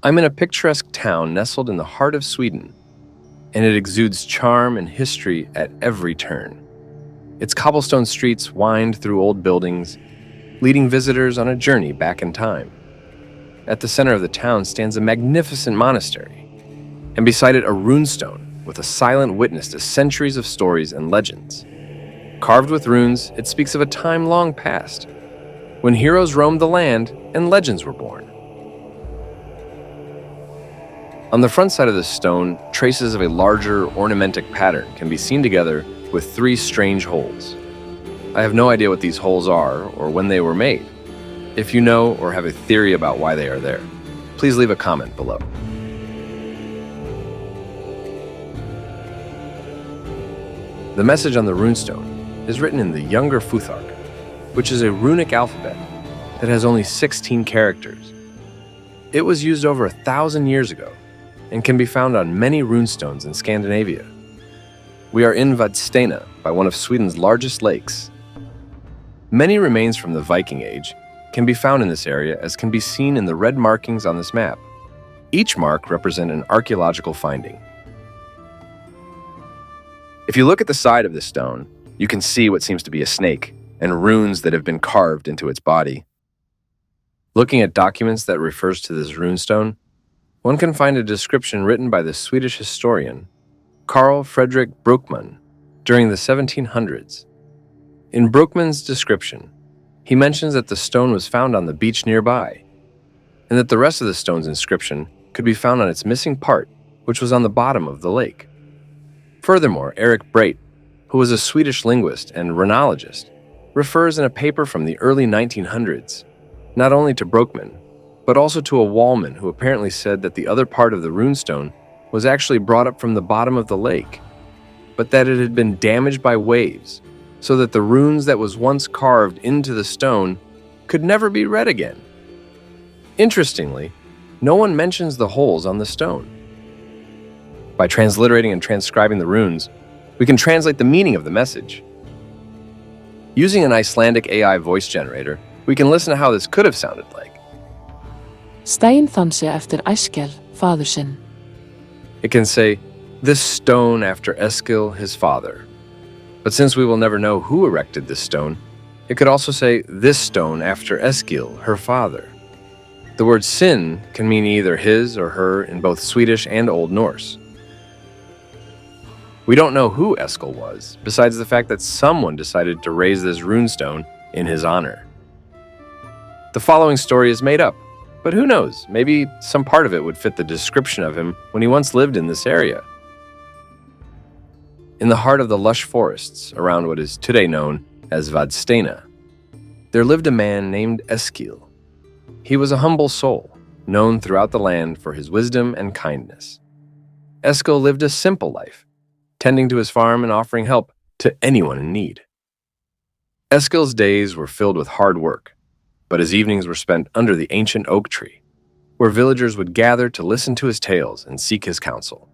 I'm in a picturesque town nestled in the heart of Sweden, and it exudes charm and history at every turn. Its cobblestone streets wind through old buildings, leading visitors on a journey back in time. At the center of the town stands a magnificent monastery, and beside it a runestone with a silent witness to centuries of stories and legends. Carved with runes, it speaks of a time long past, when heroes roamed the land and legends were born. On the front side of the stone, traces of a larger ornamentic pattern can be seen together with 3 strange holes. I have no idea what these holes are or when they were made. If you know or have a theory about why they are there, please leave a comment below. The message on the runestone is written in the Younger Futhark, which is a runic alphabet that has only 16 characters. It was used over 1,000 years ago and can be found on many runestones in Scandinavia. We are in Vadstena by one of Sweden's largest lakes. Many remains from the Viking Age can be found in this area, as can be seen in the red markings on this map. Each mark represents an archaeological finding. If you look at the side of this stone, you can see what seems to be a snake and runes that have been carved into its body. Looking at documents that refers to this runestone, one can find a description written by the Swedish historian Carl Fredrik Brockman during the 1700s. In Brockman's description, he mentions that the stone was found on the beach nearby, and that the rest of the stone's inscription could be found on its missing part, which was on the bottom of the lake. Furthermore, Erik Breit, who was a Swedish linguist and runologist, refers in a paper from the early 1900s, not only to Brockman, but also to a wallman who apparently said that the other part of the runestone was actually brought up from the bottom of the lake, but that it had been damaged by waves, so that the runes that was once carved into the stone could never be read again. Interestingly, no one mentions the holes on the stone. By transliterating and transcribing the runes, we can translate the meaning of the message. Using an Icelandic AI voice generator, we can listen to how this could have sounded like. Stein þann sig eftir Eskil, faður sinn. It can say, "This stone after Eskil, his father." But since we will never know who erected this stone, it could also say, "This stone after Eskil, her father." The word sin can mean either his or her in both Swedish and Old Norse. We don't know who Eskil was, besides the fact that someone decided to raise this runestone in his honor. The following story is made up, but who knows, maybe some part of it would fit the description of him when he once lived in this area. In the heart of the lush forests around what is today known as Vadstena, there lived a man named Eskil. He was a humble soul, known throughout the land for his wisdom and kindness. Eskil lived a simple life, tending to his farm and offering help to anyone in need. Eskil's days were filled with hard work, but his evenings were spent under the ancient oak tree, where villagers would gather to listen to his tales and seek his counsel.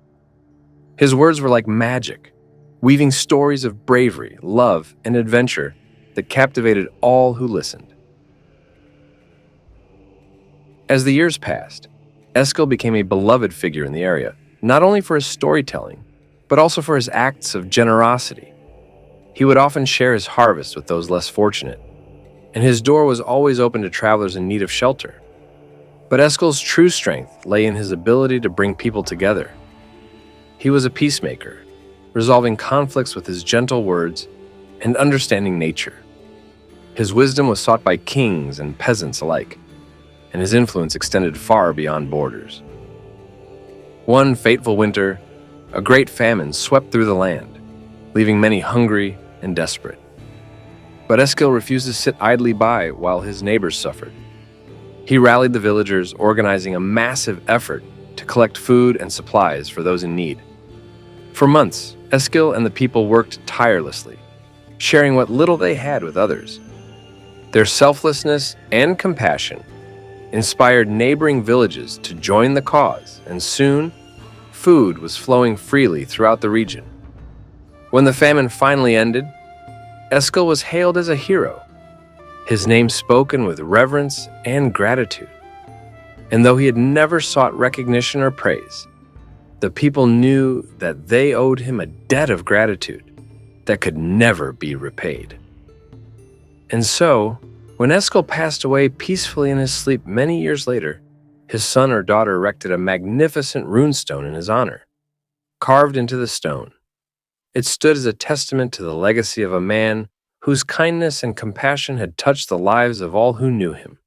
His words were like magic, weaving stories of bravery, love, and adventure that captivated all who listened. As the years passed, Eskil became a beloved figure in the area, not only for his storytelling, but also for his acts of generosity. He would often share his harvest with those less fortunate, and his door was always open to travelers in need of shelter. But Eskil's true strength lay in his ability to bring people together. He was a peacemaker, resolving conflicts with his gentle words and understanding nature. His wisdom was sought by kings and peasants alike, and his influence extended far beyond borders. One fateful winter, a great famine swept through the land, leaving many hungry and desperate. But Eskil refused to sit idly by while his neighbors suffered. He rallied the villagers, organizing a massive effort to collect food and supplies for those in need. For months, Eskil and the people worked tirelessly, sharing what little they had with others. Their selflessness and compassion inspired neighboring villages to join the cause, and soon, food was flowing freely throughout the region. When the famine finally ended, Eskil was hailed as a hero, his name spoken with reverence and gratitude. And though he had never sought recognition or praise, the people knew that they owed him a debt of gratitude that could never be repaid. And so, when Eskil passed away peacefully in his sleep many years later, his son or daughter erected a magnificent runestone in his honor, carved into the stone. It stood as a testament to the legacy of a man whose kindness and compassion had touched the lives of all who knew him.